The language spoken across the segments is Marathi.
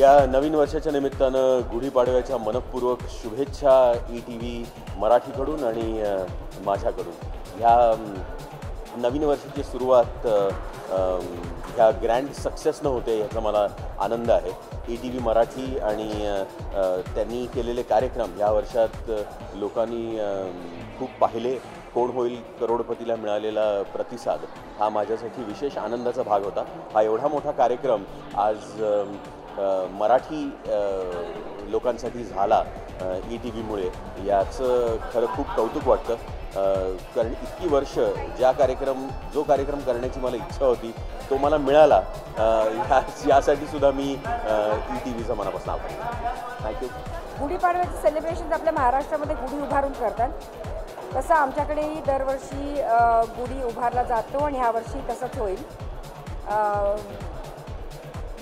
या नवीन वर्षाच्या निमित्तानं गुढीपाडव्याच्या मनपूर्वक शुभेच्छा ETV मराठीकडून आणि माझ्याकडून। ह्या नवीन वर्षाची सुरुवात ह्या ग्रँड सक्सेसनं होते याचा मला आनंद आहे। ETV मराठी आणि त्यांनी केलेले कार्यक्रम या वर्षात लोकांनी खूप पाहिले। कोण होईल करोडपतीला मिळालेला प्रतिसाद हा माझ्यासाठी विशेष आनंदाचा भाग होता। हा एवढा मोठा कार्यक्रम आज मराठी लोकांसाठी झाला ETVमुळे याचं खरं खूप कौतुक वाटतं। कारण इतकी वर्ष जो कार्यक्रम करण्याची मला इच्छा होती तो मला मिळाला, यासाठी सुद्धा मी ETVचा मनापासून आभारी आहे। थँक्यू। गुढीपाडव्याचे सेलिब्रेशन्स आपल्या महाराष्ट्रामध्ये गुढी उभारून करतात, तसं आमच्याकडेही दरवर्षी गुढी उभारला जातो आणि ह्यावर्षी तसंच होईल।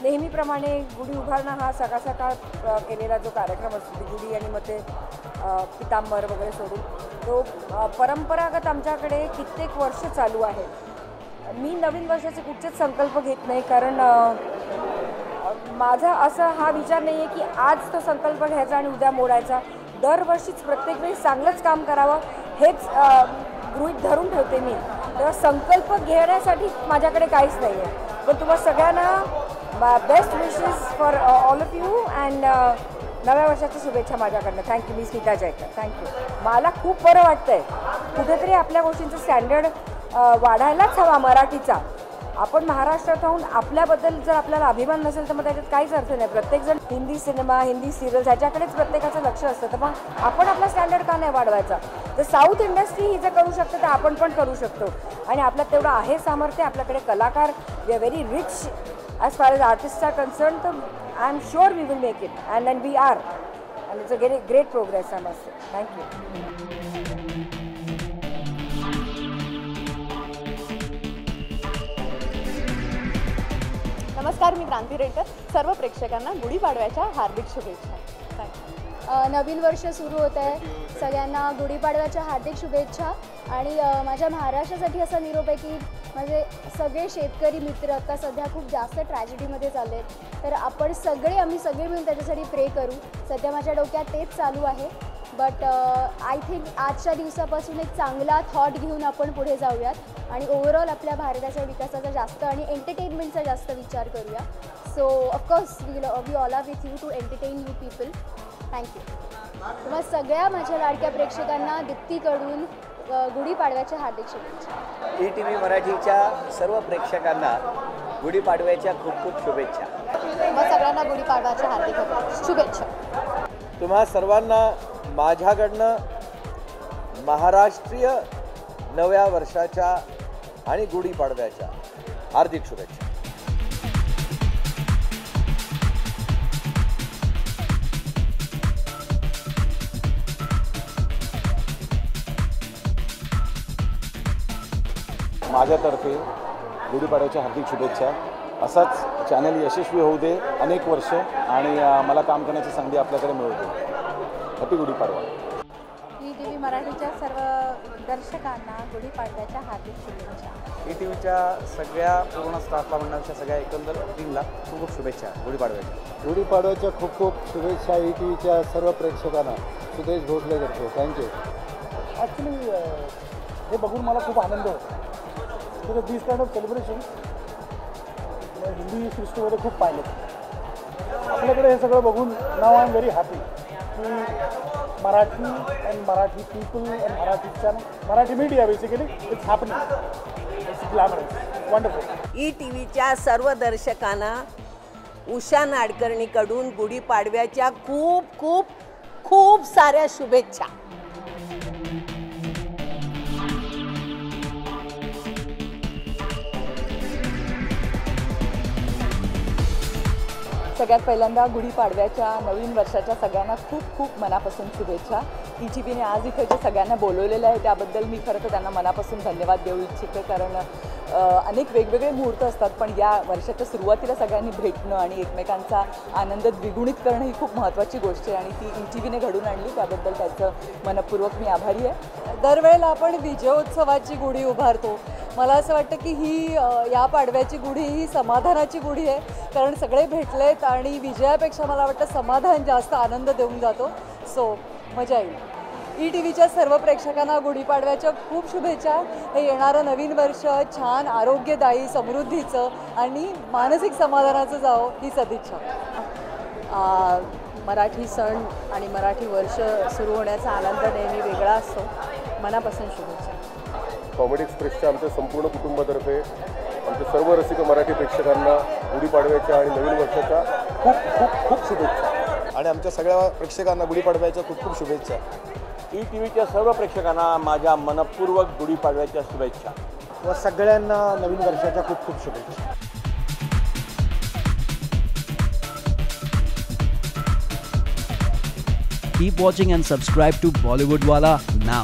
नेहमीप्रमाणे गुढी उभारणं हा सकाळ केलेला जो कार्यक्रम असतो ती गुढी आणि मग ते पितांबर वगैरे सोडून तो परंपरागत आमच्याकडे कित्येक वर्ष चालू आहे। मी नवीन वर्षाचे कुठचेच संकल्प घेत नाही, कारण माझा असा हा विचार नाही आहे की आज तो संकल्प घ्यायचा आणि उद्या मोडायचा। दरवर्षीच प्रत्येक वेळी चांगलंच काम करावं हेच गृहीत धरून ठेवते मी। तेव्हा संकल्प घेण्यासाठी माझ्याकडे काहीच नाही आहे। पण तुम्हा सगळ्यांना best wishes for all of you and नव्या वर्षाच्या शुभेच्छा माझ्याकडनं। थँक्यू। मी स्मिता जयकर। थँक्यू। मला खूप बरं वाटतंय, कुठेतरी आपल्या गोष्टींचं स्टँडर्ड वाढायलाच हवा मराठीचा। आपण महाराष्ट्रात राहून आपल्याबद्दल जर आपल्याला अभिमान नसेल तर मग त्याच्यात काहीच अर्थ नाही। प्रत्येकजण हिंदी सिनेमा, हिंदी सिरियल्स ह्याच्याकडेच प्रत्येकाचं लक्ष असतं, तर मग आपण आपला स्टँडर्ड का नाही वाढवायचा? तर साऊथ इंडस्ट्री ही जर करू शकते तर आपण पण करू शकतो। आणि आपल्यात तेवढं आहे सामर्थ्य, आपल्याकडे कलाकार, we are very rich as far as artists are concerned, I am sure we will make it, and then we are, and it's a great progress, I must say. Thank you. नमस्कार, मी क्रांती रेडकर। सर्व प्रेक्षकांना गुढीपाडव्याच्या हार्दिक शुभेच्छा। नवीन वर्ष सुरू होत आहे, सगळ्यांना गुढीपाडव्याच्या हार्दिक शुभेच्छा। आणि माझ्या महाराष्ट्रासाठी असा निरोप आहे की माझे सगळे शेतकरी मित्र आता सध्या खूप जास्त ट्रॅजेडीमध्ये चालले आहेत, तर आम्ही सगळे मिळून त्याच्यासाठी प्रे करू। सध्या माझ्या डोक्यात तेच चालू आहे, बट आय थिंक आजच्या दिवसापासून एक चांगला थॉट घेऊन आपण पुढे जाऊयात आणि ओव्हरऑल आपल्या भारताच्या विकासाचा जास्त आणि एंटरटेनमेंटचा जास्त विचार करूया। So of course we all are with you to entertain you people. Thank you. तुम्हा सगळ्या माझ्या लाडक्या प्रेक्षकांना दीप्तीकडून गुढीपाडव्याच्या हार्दिक शुभेच्छा। ETV मराठीच्या सर्व प्रेक्षकांना गुढीपाडव्याच्या खूप खूप शुभेच्छा। तुम्हा सगळ्यांना गुढीपाडव्याच्या हार्दिक शुभेच्छा। तुम्हा सर्वांना माझ्याकडनं महाराष्ट्रीय नव्या वर्षाच्या आणि गुढीपाडव्याच्या हार्दिक शुभेच्छा। माझ्यातर्फे गुढीपाडव्याच्या हार्दिक शुभेच्छा। असाच चॅनल यशस्वी होऊ दे अनेक वर्ष आणि मला काम करण्याची संधी आपल्याकडे मिळू दे। हॅपी गुढीपाडवा। ETV मराठीच्या सर्व दर्शकांना गुढीपाडव्याच्या हार्दिक शुभेच्छा। ETVच्या सगळ्या पूर्ण स्टाफला, मंडळाच्या सगळ्या एकंदर टीमला खूप खूप शुभेच्छा गुढीपाडव्याच्या। गुढीपाडव्याच्या खूप खूप शुभेच्छा ETVच्या सर्व प्रेक्षकांना। सुदेश भोसले करतो। थँक्यू। ॲक्च्युली हे बघून मला खूप आनंद होतो, because this kind of celebration Hindi सृष्टीमध्ये खूप पाहिले। आपल्याकडे हे सगळं बघून नाव आय एम व्हेरी हॅपी की Marathi and Marathi people and Marathi channel, Marathi media basically it's happening, it's glamorous, wonderful. ETVच्या सर्व दर्शकांना उषा नाडकर्णीकडून गुढीपाडव्याच्या खूप खूप खूप साऱ्या शुभेच्छा। सगळ्यात पहिल्यांदा गुढीपाडव्याच्या नवीन वर्षाच्या सगळ्यांना खूप खूप मनापासून शुभेच्छा। ETVने आज इथे जे सगळ्यांना बोलवलेलं आहे त्याबद्दल मी खरं तर त्यांना मनापासून धन्यवाद देऊ इच्छिते, कारण अनेक वेगवेगळे मुहूर्त असतात, पण या वर्षाच्या सुरुवातीला सगळ्यांनी भेटणं आणि एकमेकांचा आनंद द्विगुणित करणं ही खूप महत्त्वाची गोष्ट आहे आणि ती ETVने घडून आणली, त्याबद्दल त्याचं मनपूर्वक मी आभारी आहे। दरवेळेला आपण विजयोत्सवाची गुढी उभारतो, मला असं वाटतं की ही या पाडव्याची गुढी ही समाधानाची गुढी आहे, कारण सगळे भेटलेत आणि विजयापेक्षा मला वाटतं समाधान जास्त आनंद देऊन जातो. सो मजा येईल. ETVच्या सर्व प्रेक्षकांना गुढीपाडव्याच्या खूप शुभेच्छा. हे येणारं नवीन वर्ष छान आरोग्यदायी, समृद्धीचं आणि मानसिक समाधानाचं जावं ही सदिच्छा. मराठी सण आणि मराठी वर्ष सुरू होण्याचा आनंद नेहमी वेगळा असतो. मनापासून शुभेच्छा. कॉमेडी एक्सप्रेसच्या आमच्या संपूर्ण कुटुंबातर्फे आमच्या सर्व रसिक मराठी प्रेक्षकांना गुढीपाडव्याच्या आणि नवीन वर्षाच्या खूप खूप खूप शुभेच्छा. आणि आमच्या सगळ्या प्रेक्षकांना गुढीपाडव्याच्या खूप खूप शुभेच्छा. ETVच्या सर्व प्रेक्षकांना माझ्या मनपूर्वक गुढीपाडव्याच्या शुभेच्छा. व सगळ्यांना नवीन वर्षाच्या खूप खूप शुभेच्छा. Keep watching and subscribe to Bollywoodwala now.